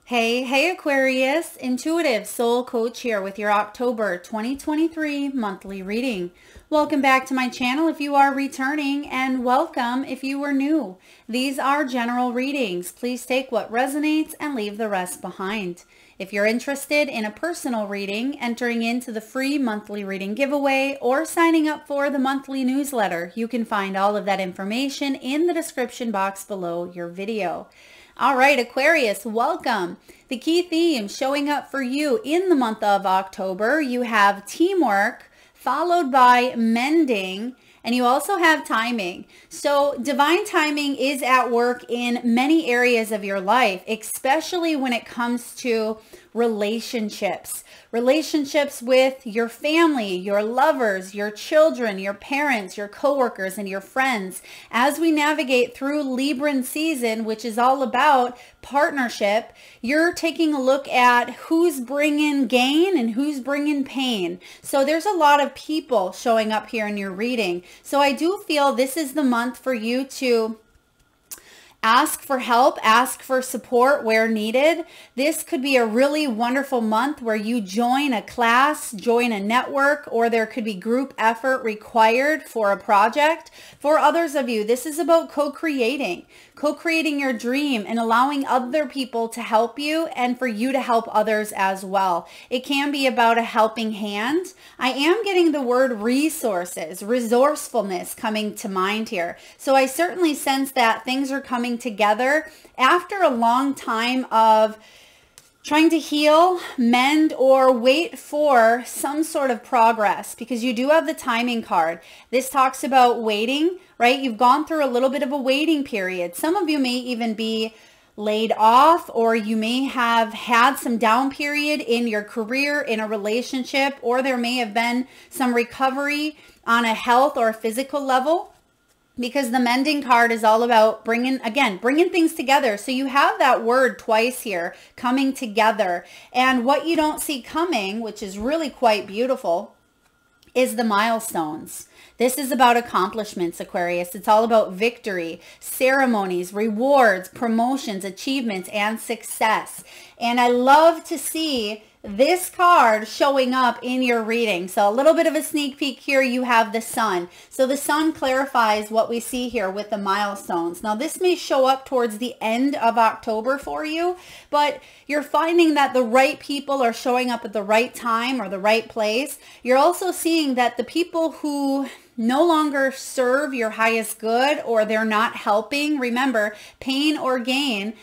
Hey Aquarius, intuitive soul coach here with your October 2023 monthly reading. Welcome back to my channel if you are returning, and welcome if you were new. These are general readings. Please take what resonates and leave the rest behind. If you're interested in a personal reading, entering into the free monthly reading giveaway, or signing up for the monthly newsletter, you can find all of that information in the description box below your video. All right, Aquarius, welcome. The key theme showing up for you in the month of October, you have teamwork followed by mending, and you also have timing. So divine timing is at work in many areas of your life, especially when it comes to relationships. Relationships with your family, your lovers, your children, your parents, your coworkers, and your friends. As we navigate through Libran season, which is all about partnership, you're taking a look at who's bringing gain and who's bringing pain. So there's a lot of people showing up here in your reading. So I do feel this is the month for you to ask for help, ask for support where needed. This could be a really wonderful month where you join a class, join a network, or there could be group effort required for a project. For others of you, this is about co-creating your dream and allowing other people to help you and for you to help others as well. It can be about a helping hand. I am getting the word resources, resourcefulness coming to mind here. So I certainly sense that things are coming together after a long time of trying to heal, mend, or wait for some sort of progress, because you do have the timing card. This talks about waiting, right? You've gone through a little bit of a waiting period. Some of you may even be laid off, or you may have had some down period in your career, in a relationship, or there may have been some recovery on a health or a physical level. Because the mending card is all about bringing things together. So you have that word twice here, coming together. And what you don't see coming, which is really quite beautiful, is the milestones. This is about accomplishments, Aquarius. It's all about victory, ceremonies, rewards, promotions, achievements, and success. And I love to see this card showing up in your reading. So a little bit of a sneak peek here, you have the sun. So the sun clarifies what we see here with the milestones. Now this may show up towards the end of October for you, but you're finding that the right people are showing up at the right time or the right place. You're also seeing that the people who no longer serve your highest good, or they're not helping, remember, pain or gain,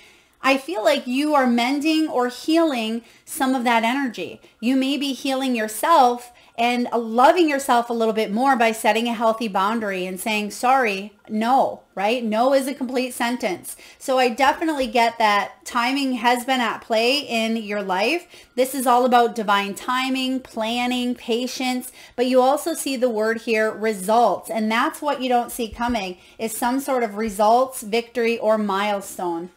I feel like you are mending or healing some of that energy. You may be healing yourself and loving yourself a little bit more by setting a healthy boundary and saying, sorry, no, right? No is a complete sentence. So I definitely get that timing has been at play in your life. This is all about divine timing, planning, patience, but you also see the word here, results. And that's what you don't see coming, is some sort of results, victory, or milestone.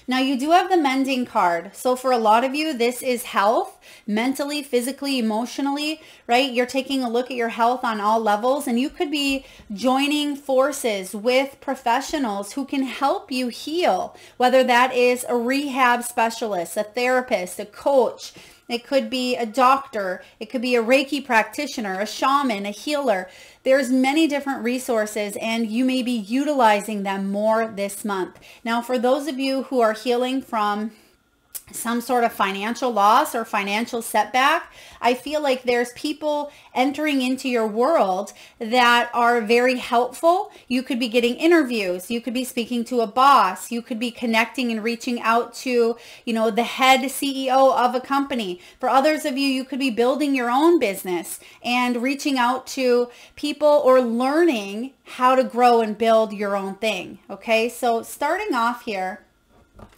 Now you do have the mending card. So for a lot of you, this is health, mentally, physically, emotionally, right? You're taking a look at your health on all levels, and you could be joining forces with professionals who can help you heal, whether that is a rehab specialist, a therapist, a coach. It could be a doctor. It could be a Reiki practitioner, a shaman, a healer. There's many different resources, and you may be utilizing them more this month. Now, for those of you who are healing from some sort of financial loss or financial setback, I feel like there's people entering into your world that are very helpful. You could be getting interviews. You could be speaking to a boss. You could be connecting and reaching out to, the head CEO of a company. For others of you, you could be building your own business and reaching out to people or learning how to grow and build your own thing. Okay, so starting off here,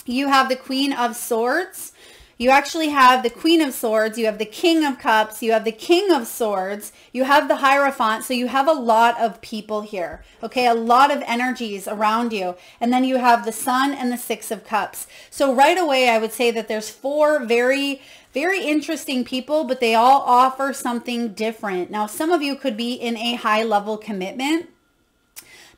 you have the Queen of Swords. You actually have the Queen of Swords. You have the King of Cups. You have the King of Swords. You have the Hierophant. So you have a lot of people here. Okay, a lot of energies around you. And then you have the Sun and the Six of Cups. So right away, I would say that there's four very interesting people, but they all offer something different. Now, some of you could be in a high level commitment.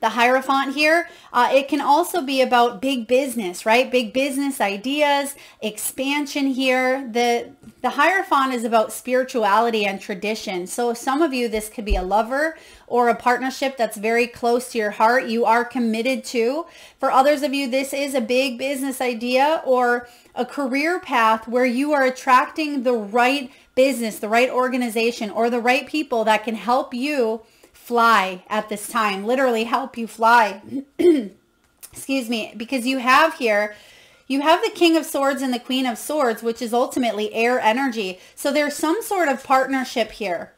the Hierophant here, it can also be about big business, right? Big business ideas, expansion here. The Hierophant is about spirituality and tradition. So some of you, this could be a lover or a partnership that's very close to your heart, you are committed to. For others of you, this is a big business idea or a career path where you are attracting the right business, the right organization, or the right people that can help you fly at this time, literally help you fly. Excuse me, because you have here, you have the King of Swords and the Queen of Swords, which is ultimately air energy. So there's some sort of partnership here.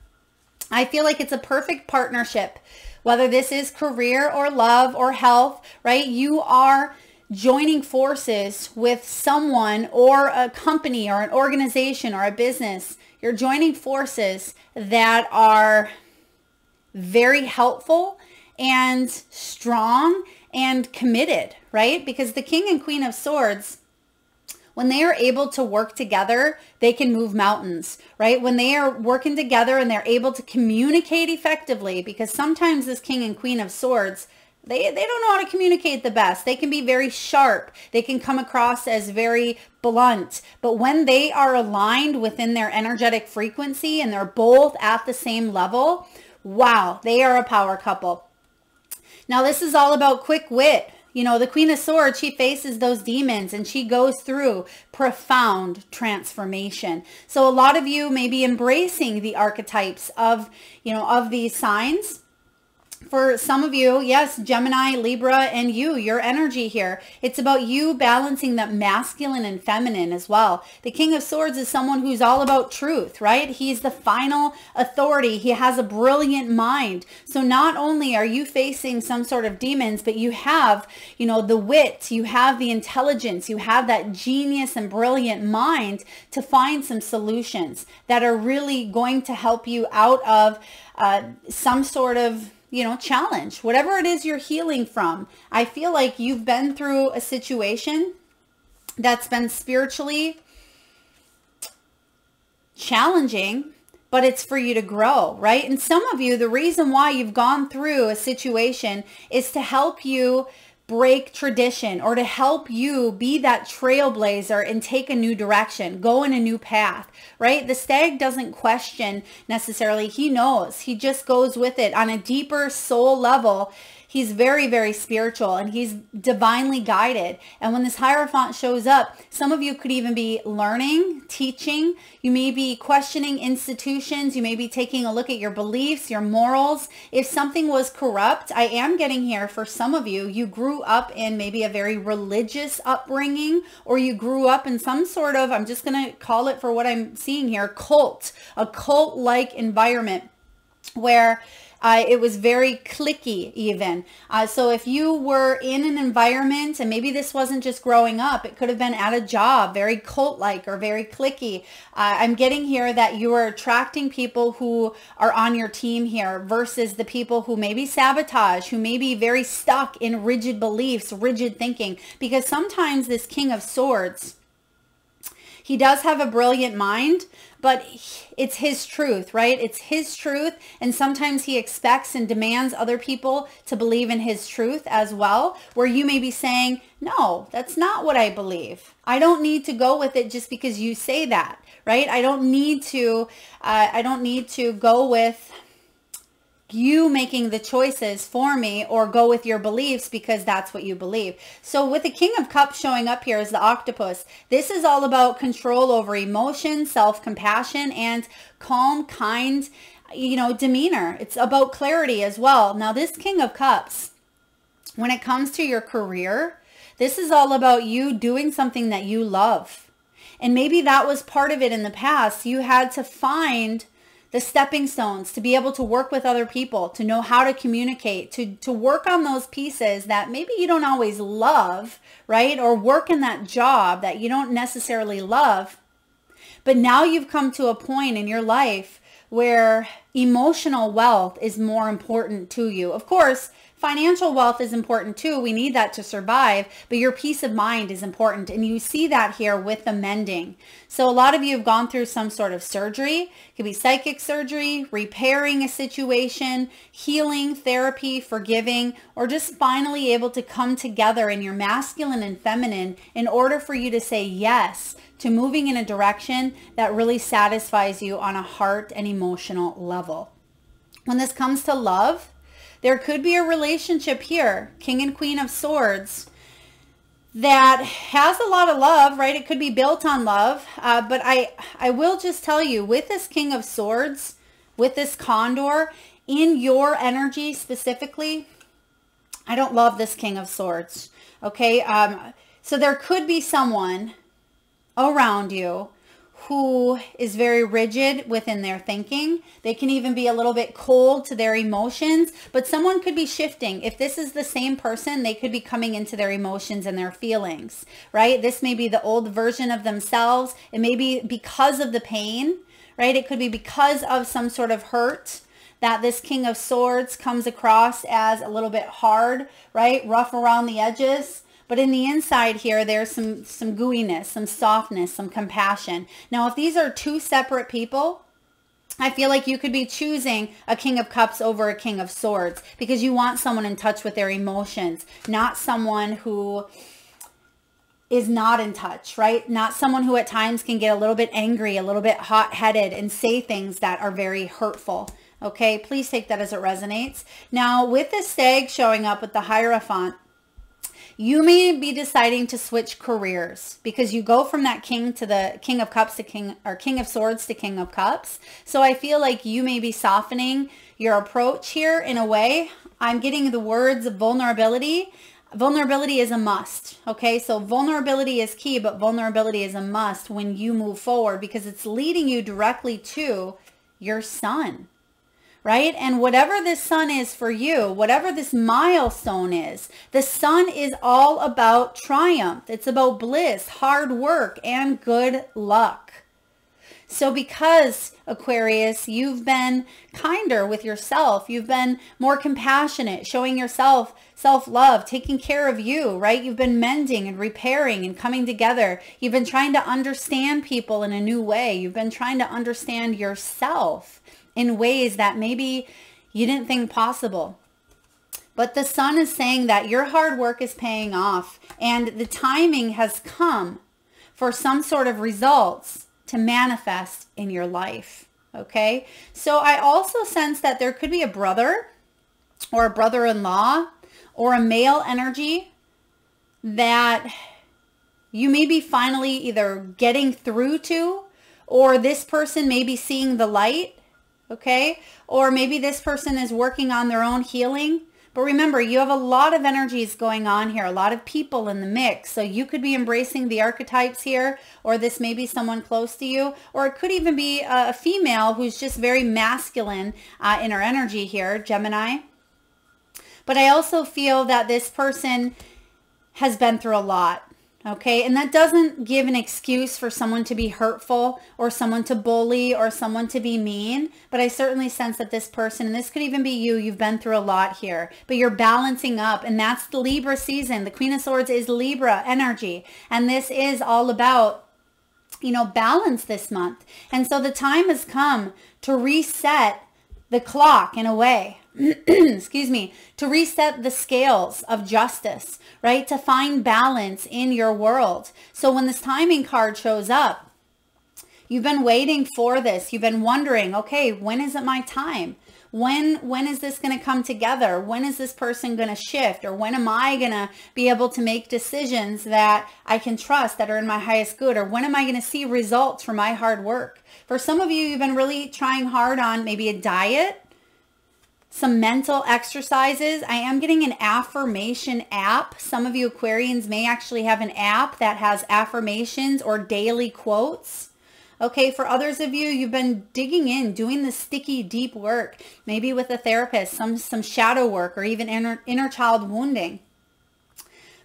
I feel like it's a perfect partnership, whether this is career or love or health, right? You are joining forces with someone or a company or an organization or a business. You're joining forces that are very helpful and strong and committed, right? Because the King and Queen of Swords, when they are able to work together, they can move mountains, right? When they are working together and they're able to communicate effectively, because sometimes this King and Queen of Swords, they don't know how to communicate the best. They can be very sharp. They can come across as very blunt. But when they are aligned within their energetic frequency and they're both at the same level, wow, they are a power couple. Now, this is all about quick wit. You know, the Queen of Swords, she faces those demons and she goes through profound transformation. So a lot of you may be embracing the archetypes of, you know, of these signs. For some of you, yes, Gemini, Libra, and your energy here. It's about you balancing that masculine and feminine as well. The King of Swords is someone who's all about truth, right? He's the final authority. He has a brilliant mind. So not only are you facing some sort of demons, but you have, you know, the wit, you have the intelligence, you have that genius and brilliant mind to find some solutions that are really going to help you out of some sort of, you know, challenge, whatever it is you're healing from. I feel like you've been through a situation that's been spiritually challenging, but it's for you to grow, right? And some of you, the reason why you've gone through a situation is to help you break tradition or to help you be that trailblazer and take a new direction, go in a new path, right? The stag doesn't question necessarily. He knows. He just goes with it on a deeper soul level. He's very, very spiritual and he's divinely guided. And when this Hierophant shows up, some of you could even be learning, teaching. You may be questioning institutions. You may be taking a look at your beliefs, your morals. If something was corrupt, I am getting here for some of you, you grew up in maybe a very religious upbringing, or you grew up in some sort of, I'm just going to call it for what I'm seeing here, cult, a cult-like environment where it was very cliquey even. So if you were in an environment, and maybe this wasn't just growing up, it could have been at a job, very cult-like or very cliquey. I'm getting here that you are attracting people who are on your team here versus the people who maybe sabotage, who may be very stuck in rigid beliefs, rigid thinking. Because sometimes this King of Swords, he does have a brilliant mind, but it's his truth, right? It's his truth. And sometimes he expects and demands other people to believe in his truth as well, where you may be saying, no, that's not what I believe. I don't need to go with it just because you say that, right? I don't need to go with you making the choices for me or go with your beliefs because that's what you believe. So with the King of Cups showing up here as the octopus, this is all about control over emotion, self-compassion, and calm, kind, you know, demeanor. It's about clarity as well. Now this King of Cups, when it comes to your career, this is all about you doing something that you love. And maybe that was part of it in the past. You had to find the stepping stones to be able to work with other people, to know how to communicate, to work on those pieces that maybe you don't always love, right? Or work in that job that you don't necessarily love. But now you've come to a point in your life where emotional wealth is more important to you. Of course, Financial wealth is important too. We need that to survive, but your peace of mind is important. And you see that here with the mending. So a lot of you have gone through some sort of surgery. It could be psychic surgery, repairing a situation, healing, therapy, forgiving, or just finally able to come together in your masculine and feminine in order for you to say yes to moving in a direction that really satisfies you on a heart and emotional level. When this comes to love, there could be a relationship here, King and Queen of Swords, that has a lot of love, right? It could be built on love. But I will just tell you, with this King of Swords, with this Condor, in your energy specifically, I don't love this King of Swords, okay? So there could be someone around you who is very rigid within their thinking. They can even be a little bit cold to their emotions, but someone could be shifting. If this is the same person, they could be coming into their emotions and their feelings, right? This may be the old version of themselves. It may be because of the pain, right? It could be because of some sort of hurt that this King of Swords comes across as a little bit hard, right? Rough around the edges. But in the inside here, there's some gooiness, some softness, some compassion. Now, if these are two separate people, I feel like you could be choosing a King of Cups over a King of Swords because you want someone in touch with their emotions, not someone who is not in touch, right? Not someone who at times can get a little bit angry, a little bit hot-headed and say things that are very hurtful. Okay, please take that as it resonates. Now, with this Stag showing up with the Hierophant, you may be deciding to switch careers because you go from that King to the King of Cups to King of Swords to King of Cups. So I feel like you may be softening your approach here in a way. I'm getting the words of vulnerability. Vulnerability is a must. Okay, so vulnerability is key, but vulnerability is a must when you move forward because it's leading you directly to your sun. Right? And whatever this sun is for you, whatever this milestone is, the sun is all about triumph. It's about bliss, hard work, and good luck. So because, Aquarius, you've been kinder with yourself, you've been more compassionate, showing yourself self-love, taking care of you, right? You've been mending and repairing and coming together. You've been trying to understand people in a new way. You've been trying to understand yourself in ways that maybe you didn't think possible. But the sun is saying that your hard work is paying off and the timing has come for some sort of results to manifest in your life. Okay. So I also sense that there could be a brother or a brother-in-law or a male energy that you may be finally either getting through to, or this person may be seeing the light. Okay, or maybe this person is working on their own healing. But remember, you have a lot of energies going on here, a lot of people in the mix. So you could be embracing the archetypes here, or this may be someone close to you, or it could even be a female who's just very masculine in her energy here, Gemini. But I also feel that this person has been through a lot. Okay, and that doesn't give an excuse for someone to be hurtful or someone to bully or someone to be mean. But I certainly sense that this person, and this could even be you, you've been through a lot here, but you're balancing up. And that's the Libra season. The Queen of Swords is Libra energy. And this is all about, you know, balance this month. And so the time has come to reset the clock in a way. Excuse me, to reset the scales of justice, right? To find balance in your world. So when this timing card shows up, you've been waiting for this. You've been wondering, okay, when is it my time? When is this going to come together? When is this person going to shift? Or when am I going to be able to make decisions that I can trust, that are in my highest good? Or when am I going to see results from my hard work? For some of you, you've been really trying hard on maybe a diet, some mental exercises. I am getting an affirmation app. Some of you Aquarians may actually have an app that has affirmations or daily quotes. Okay, for others of you, you've been digging in, doing the sticky, deep work, maybe with a therapist, some shadow work, or even inner child wounding.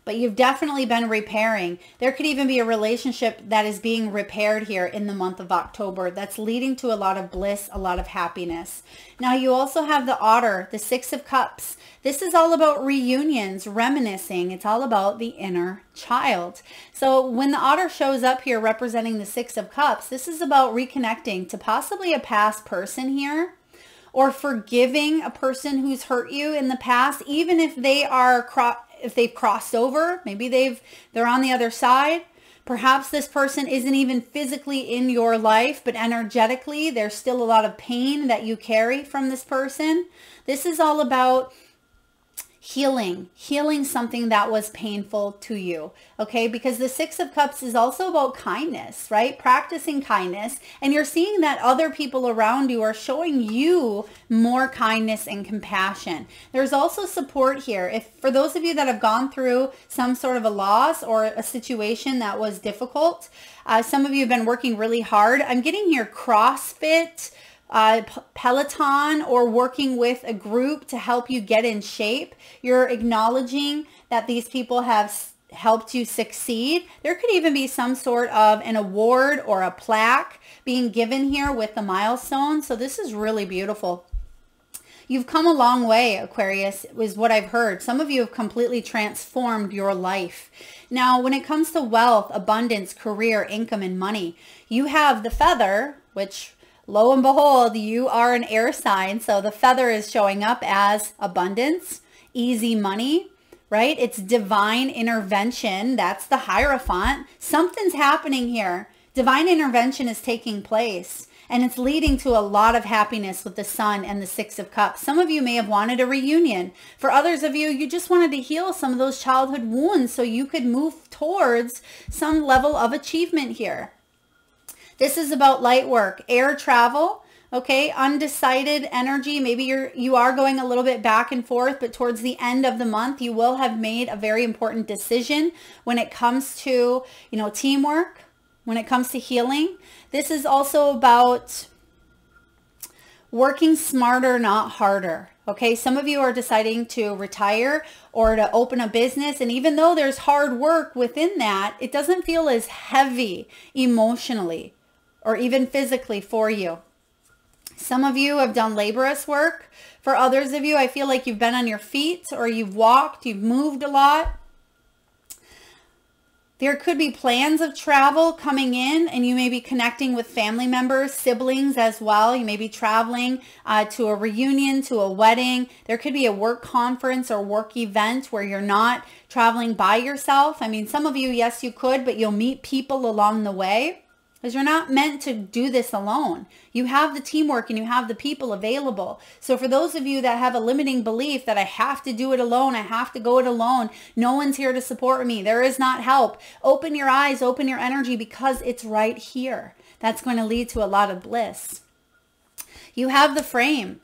but you've definitely been repairing. There could even be a relationship that is being repaired here in the month of October that's leading to a lot of bliss, a lot of happiness. Now you also have the Otter, the Six of Cups. This is all about reunions, reminiscing. It's all about the inner child. So when the Otter shows up here representing the Six of Cups, this is about reconnecting to possibly a past person here, or forgiving a person who's hurt you in the past, even if they are if they've crossed over, maybe they're on the other side. Perhaps this person isn't even physically in your life, but energetically there's still a lot of pain that you carry from this person. This is all about healing something that was painful to you, okay? Because the Six of Cups is also about kindness, right? Practicing kindness, and you're seeing that other people around you are showing you more kindness and compassion. There's also support here. If for those of you that have gone through some sort of a loss or a situation that was difficult, some of you have been working really hard. I'm getting here CrossFit, Peloton, or working with a group to help you get in shape. You're acknowledging that these people have helped you succeed. There could even be some sort of an award or a plaque being given here with the milestone. So this is really beautiful. You've come a long way, Aquarius, is what I've heard. Some of you have completely transformed your life. Now, when it comes to wealth, abundance, career, income, and money, you have the Feather, which lo and behold, you are an air sign. So the Feather is showing up as abundance, easy money, right? It's divine intervention. That's the Hierophant. Something's happening here. Divine intervention is taking place, and it's leading to a lot of happiness with the Sun and the Six of Cups. Some of you may have wanted a reunion. For others of you, you just wanted to heal some of those childhood wounds so you could move towards some level of achievement here. This is about light work, air travel, okay, undecided energy. Maybe you are going a little bit back and forth, but towards the end of the month, you will have made a very important decision when it comes to, teamwork, when it comes to healing. This is also about working smarter, not harder. Okay, some of you are deciding to retire or to open a business, and even though there's hard work within that, it doesn't feel as heavy emotionally or even physically for you. Some of you have done laborious work. For others of you, I feel like you've been on your feet, or you've walked, you've moved a lot. There could be plans of travel coming in, and you may be connecting with family members, siblings as well. You may be traveling to a reunion, to a wedding. There could be a work conference or work event where you're not traveling by yourself. I mean, some of you, yes, you could, but you'll meet people along the way, because you're not meant to do this alone. You have the teamwork and you have the people available. So for those of you that have a limiting belief that I have to do it alone, I have to go it alone, no one's here to support me, there is not help, open your eyes, open your energy, because it's right here. That's going to lead to a lot of bliss. You have the Frame.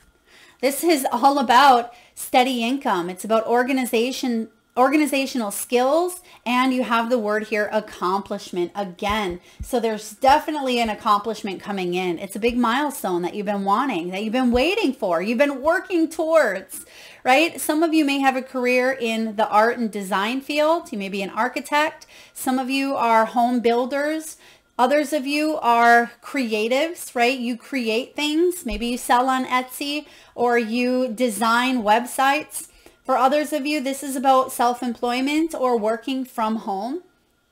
This is all about steady income. It's about organizational skills, and you have the word here, accomplishment, again. So there's definitely an accomplishment coming in. It's a big milestone that you've been wanting, that you've been waiting for, you've been working towards, right? Some of you may have a career in the art and design field. You may be an architect. Some of you are home builders. Others of you are creatives, right? You create things. Maybe you sell on Etsy, or you design websites. For others of you, this is about self-employment or working from home,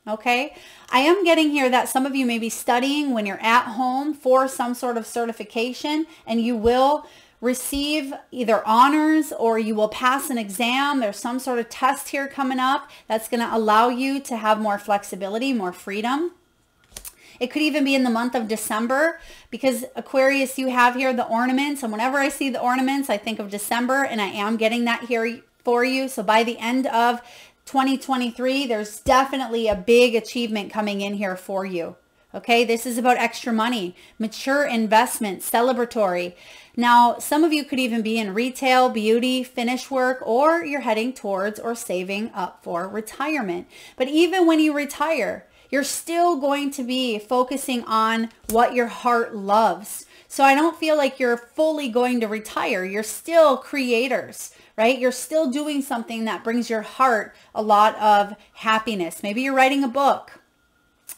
okay? I am getting here that some of you may be studying when you're at home for some sort of certification, and you will receive either honors or you will pass an exam. There's some sort of test here coming up that's going to allow you to have more flexibility, more freedom. It could even be in the month of December, because Aquarius, you have here the ornaments, and whenever I see the ornaments, I think of December, and I am getting that here for you. So by the end of 2023, there's definitely a big achievement coming in here for you. Okay, this is about extra money, mature investment, celebratory. Now, some of you could even be in retail, beauty, finish work, or you're heading towards or saving up for retirement. But even when you retire, you're still going to be focusing on what your heart loves. So I don't feel like you're fully going to retire. You're still creators, right? You're still doing something that brings your heart a lot of happiness. Maybe you're writing a book.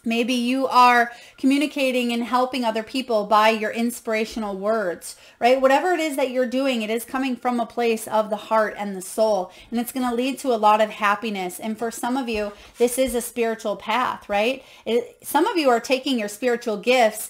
Maybe you are communicating and helping other people by your inspirational words, right? Whatever it is that you're doing, it is coming from a place of the heart and the soul, and it's going to lead to a lot of happiness. And for some of you, this is a spiritual path, right? Some of you are taking your spiritual gifts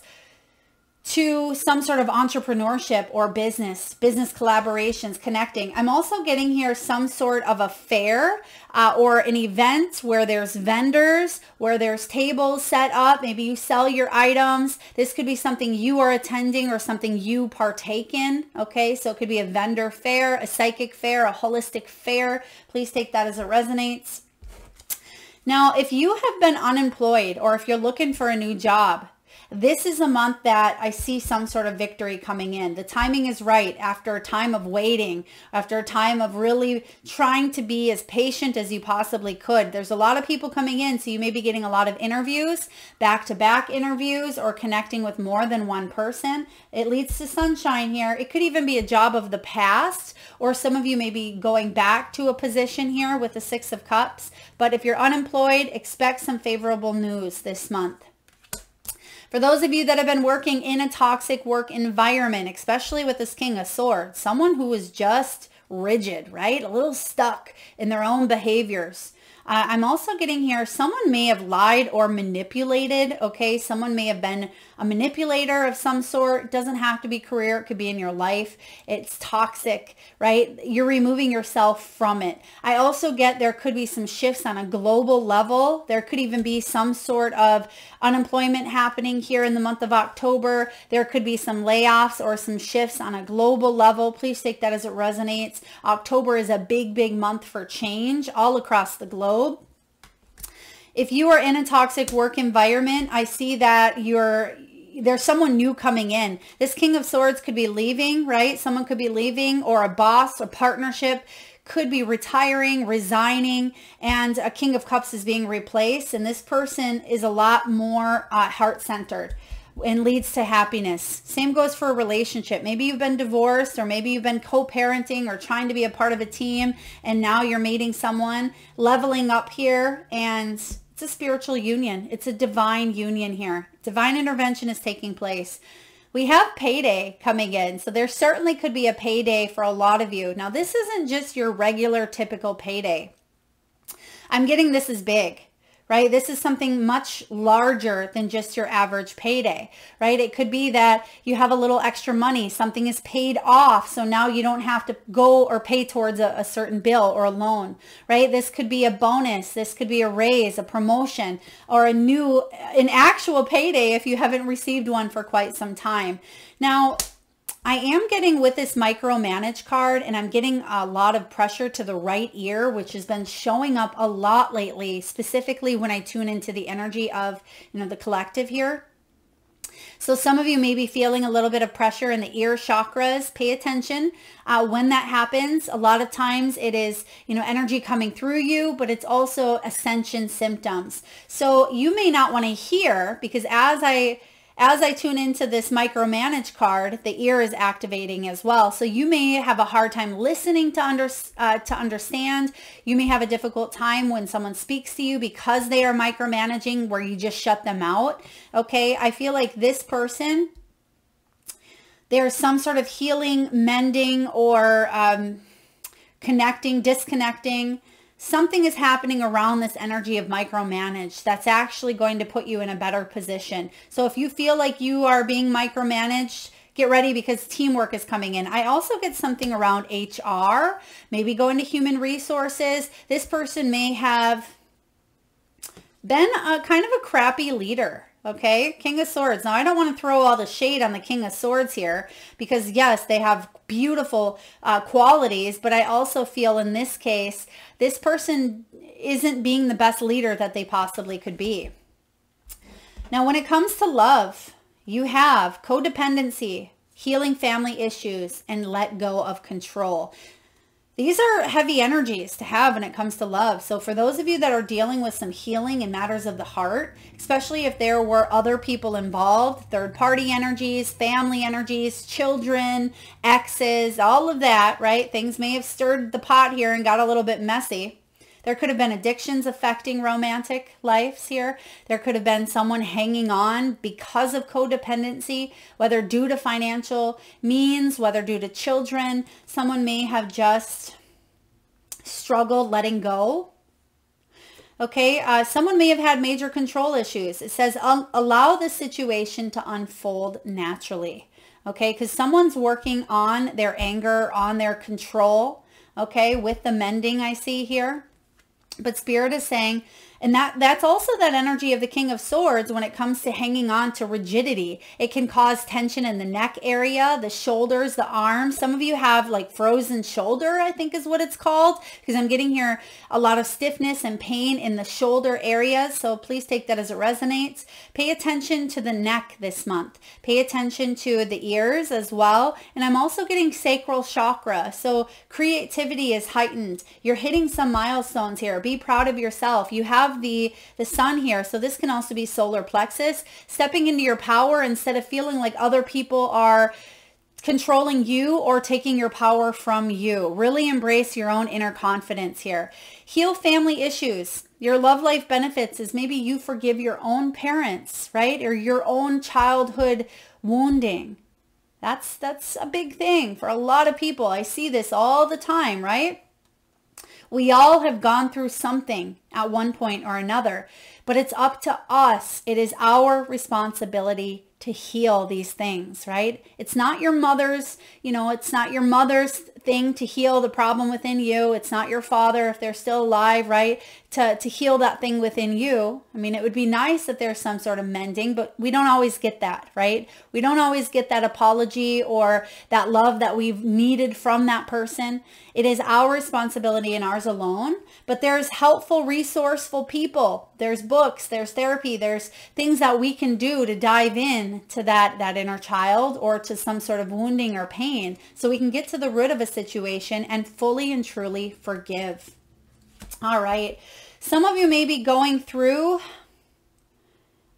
to some sort of entrepreneurship or business collaborations, connecting. I'm also getting here some sort of a fair or an event where there's vendors, where there's tables set up. Maybe you sell your items. This could be something you are attending or something you partake in. Okay, so it could be a vendor fair, a psychic fair, a holistic fair. Please take that as it resonates. Now, if you have been unemployed or if you're looking for a new job, this is a month that I see some sort of victory coming in. The timing is right after a time of waiting, after a time of really trying to be as patient as you possibly could. There's a lot of people coming in, so you may be getting a lot of interviews, back-to-back interviews, or connecting with more than one person. It leads to sunshine here. It could even be a job of the past, or some of you may be going back to a position here with the Six of Cups. But if you're unemployed, expect some favorable news this month. For those of you that have been working in a toxic work environment, especially with this King of Swords, someone who is just rigid, right? A little stuck in their own behaviors. I'm also getting here, someone may have lied or manipulated, okay? Someone may have been a manipulator of some sort. It doesn't have to be career. It could be in your life. It's toxic, right? You're removing yourself from it. I also get there could be some shifts on a global level. There could even be some sort of unemployment happening here in the month of October. There could be some layoffs or some shifts on a global level. Please take that as it resonates. October is a big, big month for change all across the globe. If you are in a toxic work environment, I see that there's someone new coming in. This King of Swords could be leaving, right? Someone could be leaving, or a boss, a partnership could be retiring, resigning, and a King of Cups is being replaced. And this person is a lot more heart-centered and leads to happiness. Same goes for a relationship. Maybe you've been divorced, or maybe you've been co-parenting or trying to be a part of a team, and now you're meeting someone, leveling up here, and it's a spiritual union. It's a divine union here. Divine intervention is taking place. We have payday coming in, so there certainly could be a payday for a lot of you. Now, this isn't just your regular typical payday. I'm getting this is big. Right? This is something much larger than just your average payday, right? It could be that you have a little extra money, something is paid off, so now you don't have to go or pay towards a certain bill or a loan, right? This could be a bonus, this could be a raise, a promotion, or an actual payday if you haven't received one for quite some time. Now, I am getting with this micromanage card, and I'm getting a lot of pressure to the right ear, which has been showing up a lot lately, specifically when I tune into the energy of, the collective here. So some of you may be feeling a little bit of pressure in the ear chakras. Pay attention when that happens. A lot of times it is, energy coming through you, but it's also ascension symptoms. So you may not want to hear, because as I tune into this micromanage card, the ear is activating as well. So you may have a hard time listening to understand. You may have a difficult time when someone speaks to you because they are micromanaging, where you just shut them out. Okay, I feel like this person, there's some sort of healing, mending, or connecting, disconnecting. Something is happening around this energy of micromanage that's actually going to put you in a better position. So if you feel like you are being micromanaged, get ready, because teamwork is coming in. I also get something around HR, maybe go into human resources. This person may have been a kind of a crappy leader. Okay, King of Swords. Now, I don't want to throw all the shade on the King of Swords here, because yes, they have beautiful qualities, but I also feel in this case, this person isn't being the best leader that they possibly could be. Now, when it comes to love, you have codependency, healing family issues, and let go of control. These are heavy energies to have when it comes to love. So for those of you that are dealing with some healing in matters of the heart, especially if there were other people involved, third-party energies, family energies, children, exes, all of that, right? Things may have stirred the pot here and got a little bit messy. There could have been addictions affecting romantic lives here. There could have been someone hanging on because of codependency, whether due to financial means, whether due to children. Someone may have just struggled letting go. Okay, someone may have had major control issues. It says, allow the situation to unfold naturally. Okay, because someone's working on their anger, on their control. Okay, with the mending I see here. But Spirit is saying, and that's also that energy of the King of Swords when it comes to hanging on to rigidity. It can cause tension in the neck area, the shoulders, the arms. Some of you have like frozen shoulder, I think is what it's called, because I'm getting here a lot of stiffness and pain in the shoulder areas. So please take that as it resonates. Pay attention to the neck this month. Pay attention to the ears as well. And I'm also getting sacral chakra. So creativity is heightened. You're hitting some milestones here. Be proud of yourself. You have the sun here, so this can also be solar plexus, stepping into your power instead of feeling like other people are controlling you or taking your power from you. Really embrace your own inner confidence here. Heal family issues. Your love life benefits is maybe you forgive your own parents, right? Or your own childhood wounding. That's a big thing for a lot of people. I see this all the time, right? We all have gone through something at one point or another, but it's up to us. It is our responsibility to heal these things, right? It's not your mother's, it's not your mother's thing to heal the problem within you. It's not your father, if they're still alive, right? To heal that thing within you. I mean, it would be nice if there's some sort of mending, but we don't always get that, right? We don't always get that apology or that love that we've needed from that person. It is our responsibility and ours alone, but there's helpful, resourceful people. There's books, there's therapy, there's things that we can do to dive in to that inner child or to some sort of wounding or pain so we can get to the root of a situation and fully and truly forgive. All right. Some of you may be going through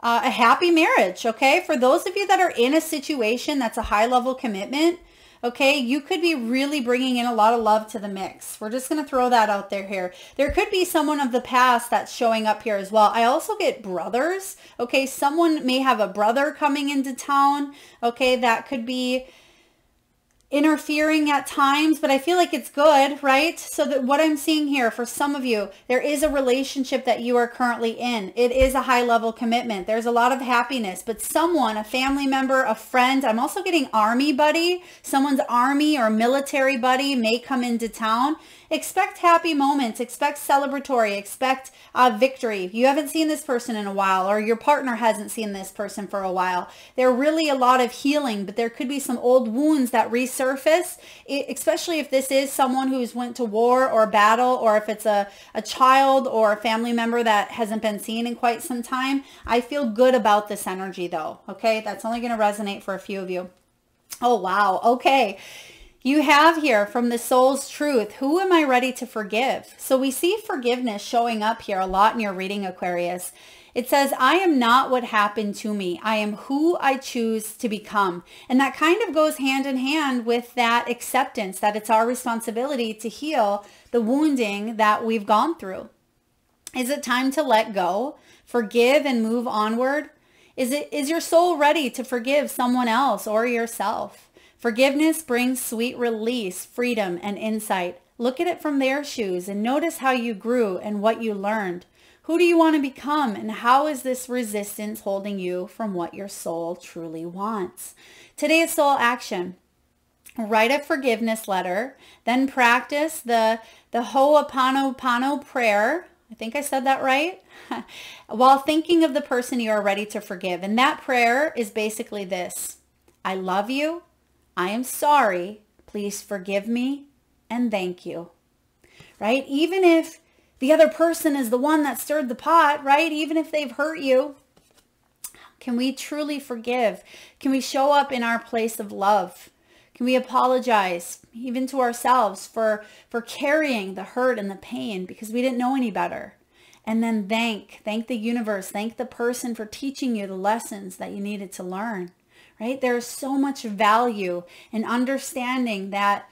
a happy marriage, okay? For those of you that are in a situation that's a high level commitment, okay, you could be really bringing in a lot of love to the mix. We're just going to throw that out there here. There could be someone of the past that's showing up here as well. I also get brothers, okay? Someone may have a brother coming into town, okay? That could be interfering at times, but I feel like it's good, right? So that what I'm seeing here for some of you, there is a relationship that you are currently in. It is a high level commitment. There's a lot of happiness, but someone, a family member, a friend, I'm also getting army buddy, someone's army or military buddy may come into town. Expect happy moments, expect celebratory, expect victory. You haven't seen this person in a while, or your partner hasn't seen this person for a while. There are really a lot of healing, but there could be some old wounds that resurface, especially if this is someone who's went to war or battle, or if it's a child or a family member that hasn't been seen in quite some time. I feel good about this energy though, okay? That's only going to resonate for a few of you. Oh, wow. Okay. You have here from the soul's truth, who am I ready to forgive? So we see forgiveness showing up here a lot in your reading, Aquarius. It says, I am not what happened to me. I am who I choose to become. And that kind of goes hand in hand with that acceptance that it's our responsibility to heal the wounding that we've gone through. Is it time to let go, forgive, and move onward? Is your soul ready to forgive someone else or yourself? Forgiveness brings sweet release, freedom, and insight. Look at it from their shoes and notice how you grew and what you learned. Who do you want to become, and how is this resistance holding you from what your soul truly wants? Today's soul action. Write a forgiveness letter, then practice the Ho'oponopono prayer. I think I said that right. While thinking of the person you are ready to forgive. And that prayer is basically this: I love you. I am sorry. Please forgive me and thank you. Right? Even if the other person is the one that stirred the pot, right? Even if they've hurt you, can we truly forgive? Can we show up in our place of love? Can we apologize even to ourselves for carrying the hurt and the pain because we didn't know any better? And then thank the universe, thank the person for teaching you the lessons that you needed to learn, right? There's so much value in understanding that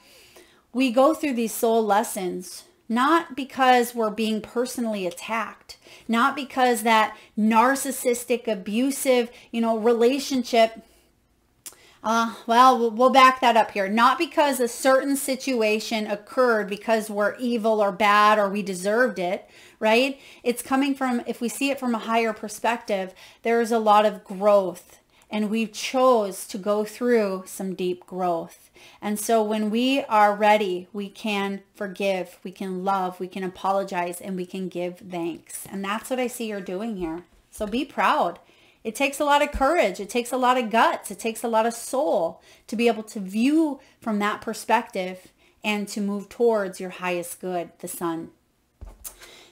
we go through these soul lessons, not because we're being personally attacked, not because that narcissistic, abusive, relationship. We'll back that up here. Not because a certain situation occurred because we're evil or bad or we deserved it, right? It's coming from, if we see it from a higher perspective, there's a lot of growth, and we chose to go through some deep growth. And so when we are ready, we can forgive, we can love, we can apologize, and we can give thanks. And that's what I see you're doing here. So be proud. It takes a lot of courage. It takes a lot of guts. It takes a lot of soul to be able to view from that perspective and to move towards your highest good, the sun.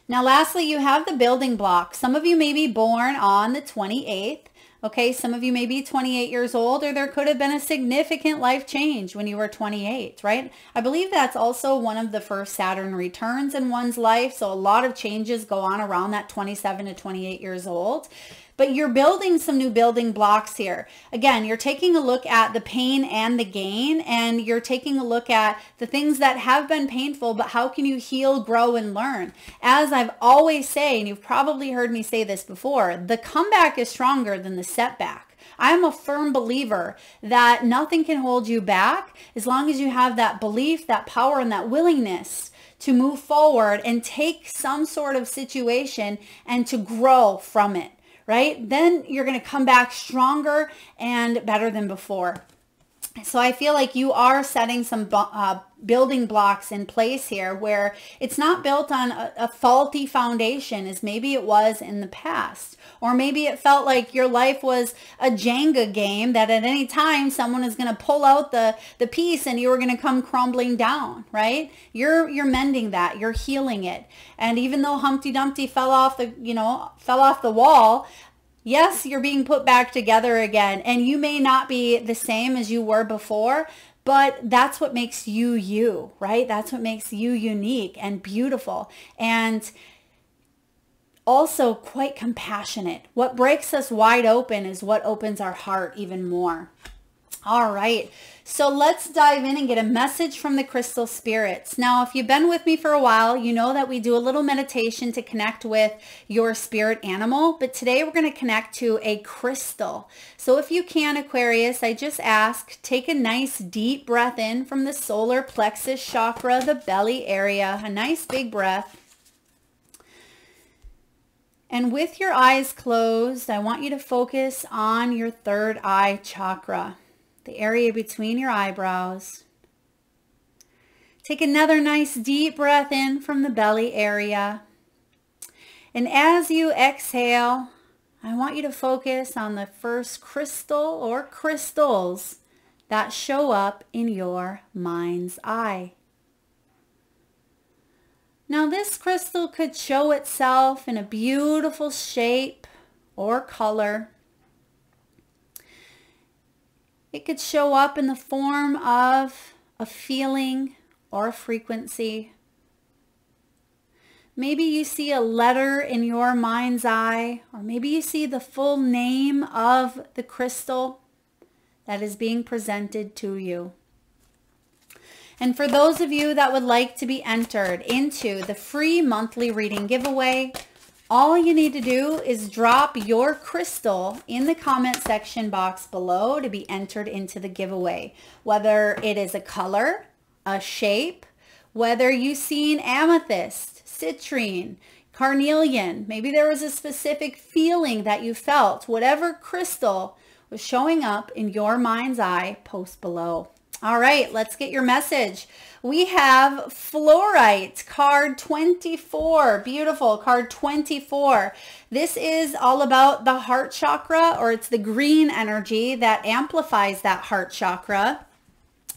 Now, lastly, you have the building blocks. Some of you may be born on the 28th. Okay, some of you may be 28 years old, or there could have been a significant life change when you were 28, right? I believe that's also one of the first Saturn returns in one's life. So a lot of changes go on around that 27 to 28 years old. But you're building some new building blocks here. Again, you're taking a look at the pain and the gain, and you're taking a look at the things that have been painful, but how can you heal, grow, and learn? As I've always say, and you've probably heard me say this before, the comeback is stronger than the setback. I'm a firm believer that nothing can hold you back as long as you have that belief, that power, and that willingness to move forward and take some sort of situation and to grow from it. Right? Then you're going to come back stronger and better than before. So I feel like you are setting some building blocks in place here where it's not built on a faulty foundation as maybe it was in the past. Or maybe it felt like your life was a Jenga game that at any time someone is going to pull out the piece and you were going to come crumbling down, right? You're mending that. You're healing it. And even though Humpty Dumpty fell off the wall, yes, you're being put back together again, and you may not be the same as you were before, but that's what makes you you, right? That's what makes you unique and beautiful, and also quite compassionate. What breaks us wide open is what opens our heart even more. All right, so let's dive in and get a message from the crystal spirits. Now, if you've been with me for a while, you know that we do a little meditation to connect with your spirit animal, but today we're going to connect to a crystal. So if you can, Aquarius, I just ask, take a nice deep breath in from the solar plexus chakra, the belly area, a nice big breath. And with your eyes closed, I want you to focus on your third eye chakra, the area between your eyebrows. Take another nice deep breath in from the belly area. And as you exhale, I want you to focus on the first crystal or crystals that show up in your mind's eye. Now, this crystal could show itself in a beautiful shape or color. It could show up in the form of a feeling or a frequency. Maybe you see a letter in your mind's eye, or maybe you see the full name of the crystal that is being presented to you. And for those of you that would like to be entered into the free monthly reading giveaway, all you need to do is drop your crystal in the comment section box below to be entered into the giveaway. Whether it is a color, a shape, whether you've seen amethyst, citrine, carnelian, maybe there was a specific feeling that you felt, whatever crystal was showing up in your mind's eye, post below. All right, let's get your message. We have fluorite, card 24. Beautiful, card 24. This is all about the heart chakra, or it's the green energy that amplifies that heart chakra.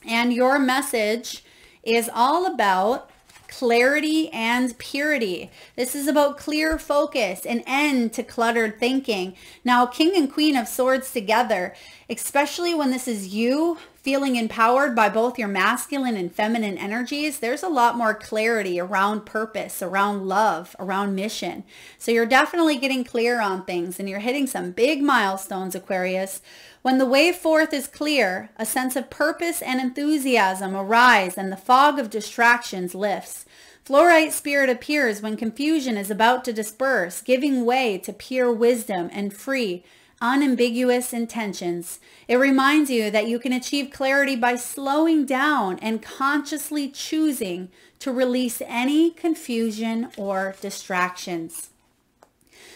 And your message is all about clarity and purity. This is about clear focus, an end to cluttered thinking. Now, King and Queen of Swords together, especially when this is you feeling empowered by both your masculine and feminine energies, there's a lot more clarity around purpose, around love, around mission. So you're definitely getting clear on things and you're hitting some big milestones, Aquarius. When the way forth is clear, a sense of purpose and enthusiasm arise and the fog of distractions lifts. Fluorite spirit appears when confusion is about to disperse, giving way to pure wisdom and free, unambiguous intentions. It reminds you that you can achieve clarity by slowing down and consciously choosing to release any confusion or distractions.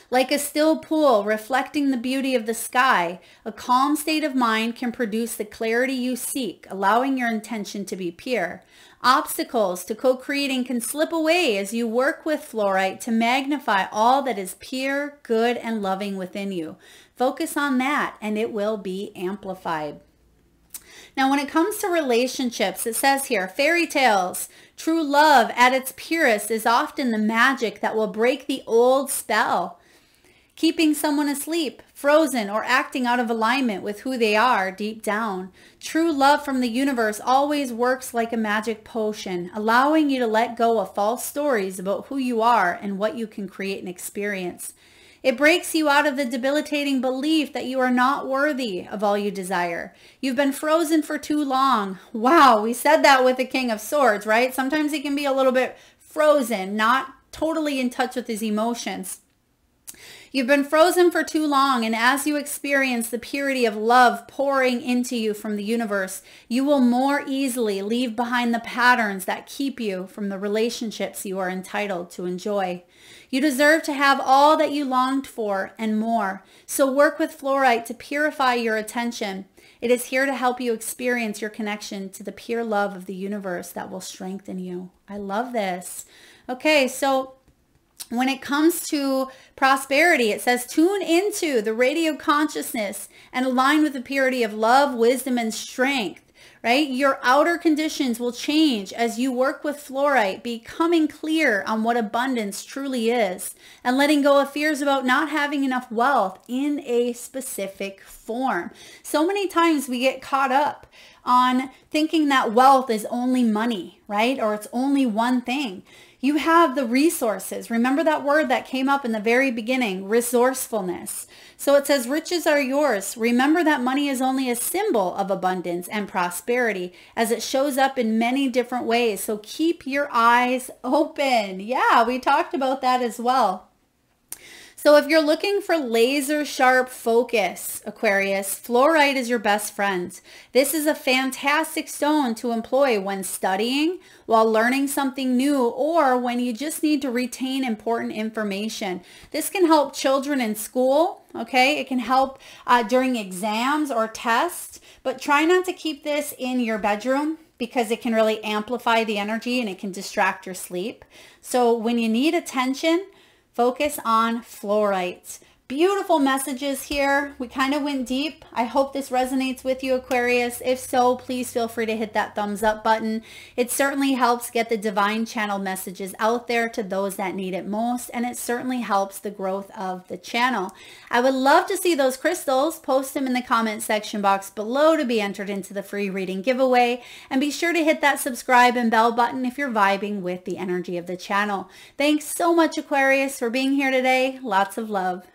Like a still pool reflecting the beauty of the sky, a calm state of mind can produce the clarity you seek, allowing your intention to be pure. Obstacles to co-creating can slip away as you work with fluorite to magnify all that is pure, good, and loving within you. Focus on that and it will be amplified. Now, when it comes to relationships, it says here, fairy tales, true love at its purest is often the magic that will break the old spell. Keeping someone asleep, frozen, or acting out of alignment with who they are deep down. True love from the universe always works like a magic potion, allowing you to let go of false stories about who you are and what you can create and experience. It breaks you out of the debilitating belief that you are not worthy of all you desire. You've been frozen for too long. Wow, we said that with the King of Swords, right? Sometimes he can be a little bit frozen, not totally in touch with his emotions. You've been frozen for too long, and as you experience the purity of love pouring into you from the universe, you will more easily leave behind the patterns that keep you from the relationships you are entitled to enjoy. You deserve to have all that you longed for and more. So work with fluorite to purify your attention. It is here to help you experience your connection to the pure love of the universe that will strengthen you. I love this. Okay, so when it comes to prosperity, it says tune into the radio consciousness and align with the purity of love, wisdom, and strength, right? Your outer conditions will change as you work with fluorite, becoming clear on what abundance truly is and letting go of fears about not having enough wealth in a specific form. So many times we get caught up on thinking that wealth is only money, right? Or it's only one thing. You have the resources. Remember that word that came up in the very beginning, resourcefulness. So it says riches are yours. Remember that money is only a symbol of abundance and prosperity as it shows up in many different ways. So keep your eyes open. Yeah, we talked about that as well. So if you're looking for laser sharp focus, Aquarius, fluorite is your best friend. This is a fantastic stone to employ when studying, while learning something new, or when you just need to retain important information. This can help children in school, okay? It can help during exams or tests, but try not to keep this in your bedroom because it can really amplify the energy and it can distract your sleep. So when you need attention, focus on fluorite. Beautiful messages here. We kind of went deep. I hope this resonates with you, Aquarius. If so, please feel free to hit that thumbs up button. It certainly helps get the divine channel messages out there to those that need it most, and it certainly helps the growth of the channel. I would love to see those crystals. Post them in the comment section box below to be entered into the free reading giveaway, and be sure to hit that subscribe and bell button if you're vibing with the energy of the channel. Thanks so much, Aquarius, for being here today. Lots of love.